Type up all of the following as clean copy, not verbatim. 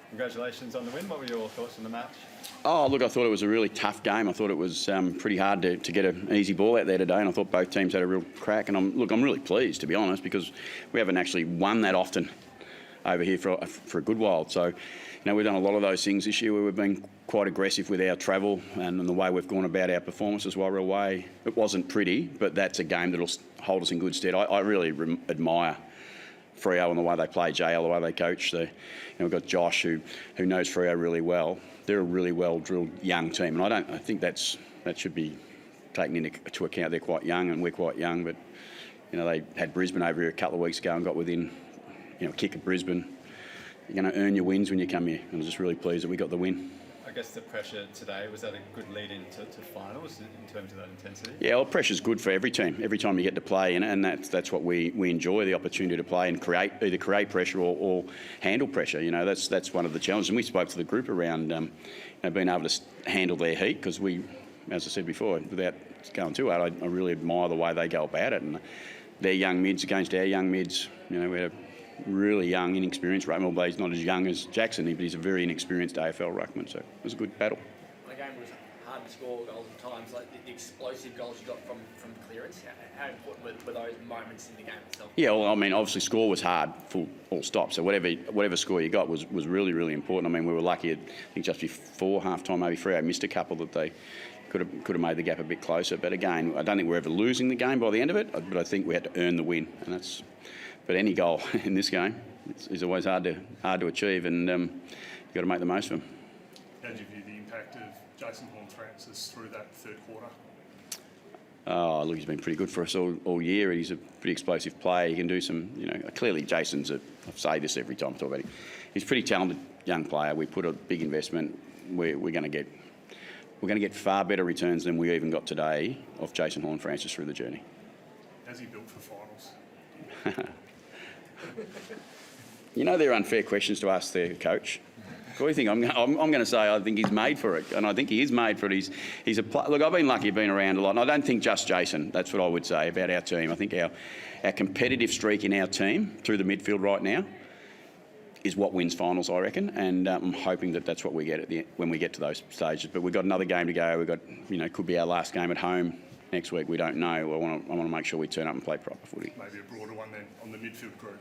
Congratulations on the win. What were your thoughts on the match? Oh, look, I thought it was a really tough game. I thought it was pretty hard to get an easy ball out there today, and I thought both teams had a real crack. And I'm really pleased, to be honest, because we haven't actually won that often over here for a good while. So, we've done a lot of those things this year where we've been quite aggressive with our travel and the way we've gone about our performances while we're away. It wasn't pretty, but that's a game that'll hold us in good stead. I really admire Freo and the way they play, JL, the way they coach. We've got Josh who knows Freo really well. They're a really well-drilled young team, and I think that should be taken into account. They're quite young and we're quite young, but they had Brisbane over here a couple of weeks ago and got within a kick of Brisbane. You're going to earn your wins when you come here, and I was just really pleased that we got the win. I guess the pressure today, was that a good lead into finals in terms of that intensity? Yeah, well, pressure's good for every team. Every time you get to play, and that's what we enjoy, the opportunity to play and either create pressure or handle pressure. That's one of the challenges. And we spoke to the group around being able to handle their heat, because we, as I said before, without going too hard, I really admire the way they go about it. And their young mids against our young mids, we had a really young, inexperienced ruckman. Although he's not as young as Jackson, but he's a very inexperienced AFL ruckman, so it was a good battle. The game was hard to score goals at times, like the explosive goals you got from clearance. How important were those moments in the game itself? Yeah, well, obviously score was hard, full stop. So whatever score you got was really, really important. We were lucky. I think just before half-time, maybe Freo missed a couple that they could have made the gap a bit closer. But again, I don't think we're ever losing the game by the end of it, but I think we had to earn the win, and that's. But any goal in this game is always hard to achieve, and you've got to make the most of them. How do you view the impact of Jason Horne-Francis through that third quarter? Oh, look, he's been pretty good for us all year. He's a pretty explosive player. He can do some, clearly Jason's I say this every time I talk about him. He's a pretty talented young player. We put a big investment. We're going to get far better returns than we even got today off Jason Horne-Francis through the journey. How's he built for finals? They're unfair questions to ask their coach. What do you think? I'm going to say I think he's made for it, and I think he is made for it. He's a look. I've been lucky, been around a lot, and I don't think just Jason. That's what I would say about our team. I think our competitive streak in our team through the midfield right now is what wins finals, I reckon, and I'm hoping that's what we get when we get to those stages. But we've got another game to go. We've got could be our last game at home next week. We don't know. I want to make sure we turn up and play proper footy. Maybe a broader one then on the midfield group.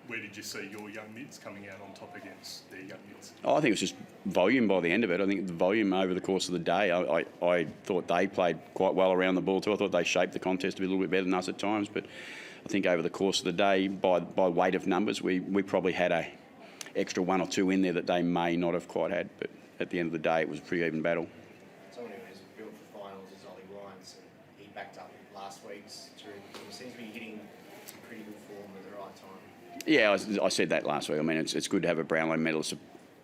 Where did you see your young mids coming out on top against their young mids? I think it was just volume by the end of it. I think the volume over the course of the day, I thought they played quite well around the ball too. I thought they shaped the contest to be a little bit better than us at times. But I think over the course of the day, by weight of numbers, we probably had a extra one or two in there that they may not have quite had. But at the end of the day, it was a pretty even battle. Someone who has built for finals is Ollie Wines. He backed up last week's through. He seems to be hitting some pretty good form at the right time. Yeah, I said that last week. It's good to have a Brownlow medalist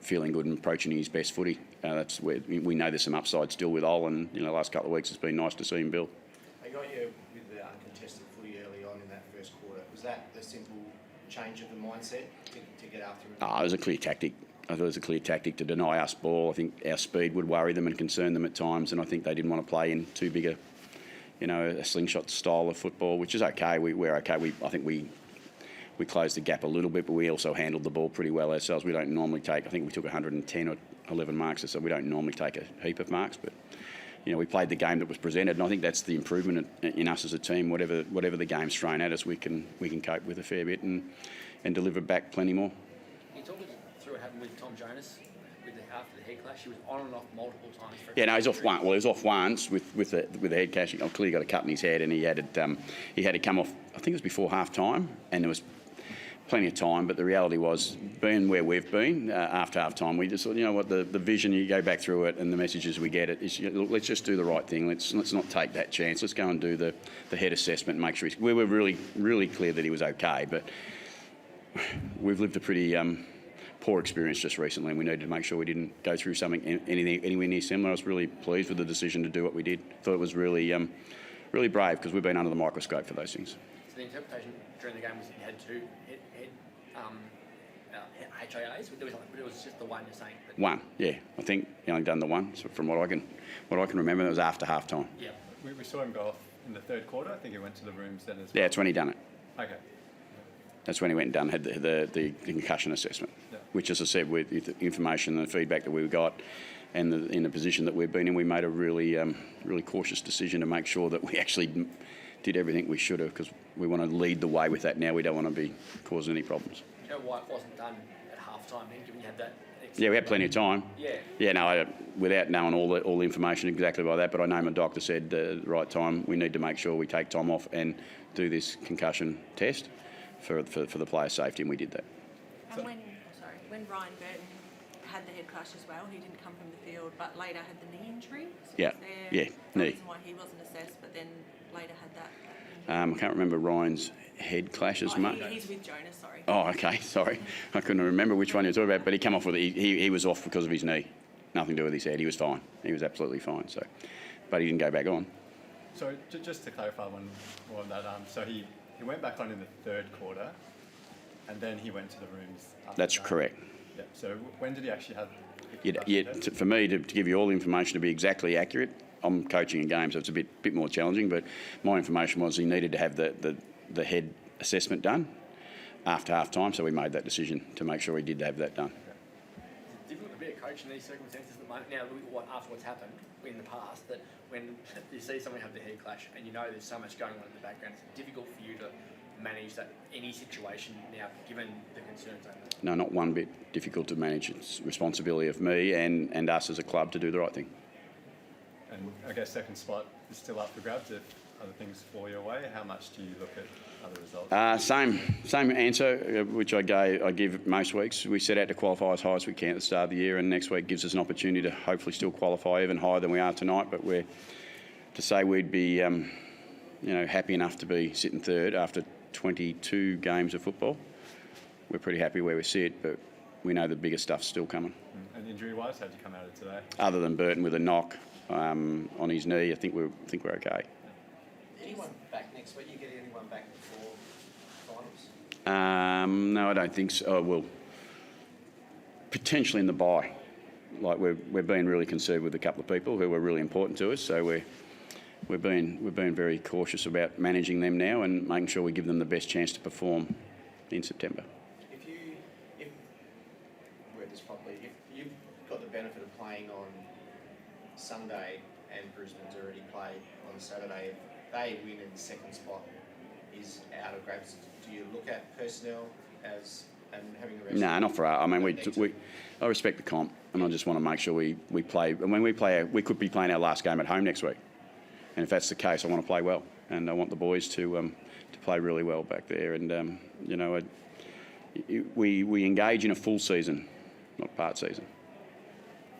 feeling good and approaching his best footy. That's where we know there's some upside still with Ol, and the last couple of weeks it's been nice to see him build. I got you with the uncontested footy early on in that first quarter. Was that a simple change of the mindset to get after it? It was a clear tactic. I thought it was a clear tactic to deny us ball. I think our speed would worry them and concern them at times, and I think they didn't want to play in too big a slingshot style of football, which is okay. We're okay. I think we closed the gap a little bit, but we also handled the ball pretty well ourselves. We don't normally take, I think we took 110 or 11 marks, so we don't normally take a heap of marks, but we played the game that was presented, and I think that's the improvement in us as a team. Whatever the game's thrown at us, we can cope with a fair bit and deliver back plenty more. Can you talk through what happened with Tom Jonas after the head clash? He was on and off multiple times. He's off one. Well, he was off once with the head clash. He clearly got a cut in his head, and he had to come off. I think it was before half time, and there was plenty of time, but the reality was, being where we've been after half time, we just thought, the vision, you go back through it and the messages we get, is look, let's just do the right thing. Let's not take that chance. Let's go and do the head assessment and make sure we were really, really clear that he was okay, but we've lived a pretty poor experience just recently, and we needed to make sure we didn't go through something anywhere near similar. I was really pleased with the decision to do what we did. Thought it was really, really brave, because we've been under the microscope for those things. So the interpretation during the game was that you had two HIAs, but it was just the one you're saying. One, yeah. I think he only done the one. So from what I can remember, it was after half time. Yeah. We saw him go off in the third quarter. I think he went to the rooms then as well. Yeah, it's when he done it. Okay. That's when he went and done had the concussion assessment, which, as I said, with the information and the feedback that we got, and in the position that we've been in, we made a really cautious decision to make sure that we actually did everything we should have, because we want to lead the way with that now. We don't want to be causing any problems. You know why it wasn't done at half time then, given you had that? Yeah, we had plenty of time. Yeah. Yeah, no, without knowing all the information exactly by that, but I know my doctor said at the right time we need to make sure we take time off and do this concussion test for the player's safety, and we did that. And when Ryan Burton had the head clash as well, he didn't come from the field, but later had the knee injury. So Yeah, knee. knee. Why he wasn't assessed, but then later had that I injury. can't remember Ryan's head clashes much. He's with Jonas, sorry. Oh, okay, sorry. I couldn't remember which one you're talking about, but he came off with he was off because of his knee. Nothing to do with his head. He was fine. He was absolutely fine. So, but he didn't go back on. So just to clarify one more on that, so he went back on in the third quarter, and then he went to the rooms. After That's that. correct. Yeah. So when did he actually have? For me to give you all the information to be exactly accurate, I'm coaching a game, so it's a bit more challenging. But my information was he needed to have the head assessment done after half time, so we made that decision to make sure we did have that done. It's difficult to be a coach in these circumstances at the moment. Now, after what's happened in the past, that when you see someone have the head clash and you know there's so much going on in the background, it's difficult for you to manage that any situation now, given the concerns over that. No, not one bit difficult to manage. It's responsibility of me and us as a club to do the right thing. And I guess second spot is still up for grabs if other things fall your way. How much do you look at other results? Same answer, which I give most weeks. We set out to qualify as high as we can at the start of the year, and next week gives us an opportunity to hopefully still qualify even higher than we are tonight. But to say we'd be, happy enough to be sitting third after 22 games of football. We're pretty happy where we sit, but we know the bigger stuff's still coming. And injury-wise, how'd you come out of today? Other than Burton with a knock on his knee, I think we're okay. Anyone back next week? You get anyone back before finals? No, I don't think so. Oh, well, potentially in the bye. Like we're being really conservative with a couple of people who are really important to us, so we're being very cautious about managing them now and making sure we give them the best chance to perform in September. If you've got the benefit of playing on Sunday and Brisbane's already played on Saturday, if they win and the second spot is out of grabs, do you look at personnel and having the rest? No, not for us. I mean, I respect the comp, and I just want to make sure we play. And when we play, we could be playing our last game at home next week. And if that's the case, I want to play well, and I want the boys to play really well back there. And we engage in a full season, not part season.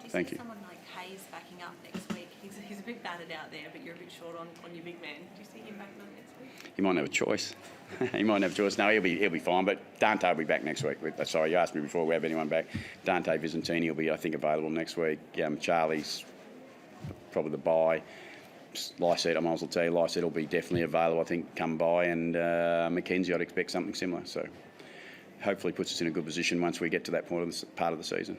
Thank you. Someone like Hayes backing up next week. He's a bit battered out there, but you're a bit short on your big man. Do you see him backing up next week? He might have a choice. He might have a choice. No, he'll be fine. But Dante will be back next week. Sorry, you asked me before we have anyone back. Dante Visentini will be, I think, available next week. Charlie's probably the bye. Lyset, I might as well tell you, Lyset will be definitely available, I think, come by, and Mackenzie, I'd expect something similar. So hopefully puts us in a good position once we get to that part of the season.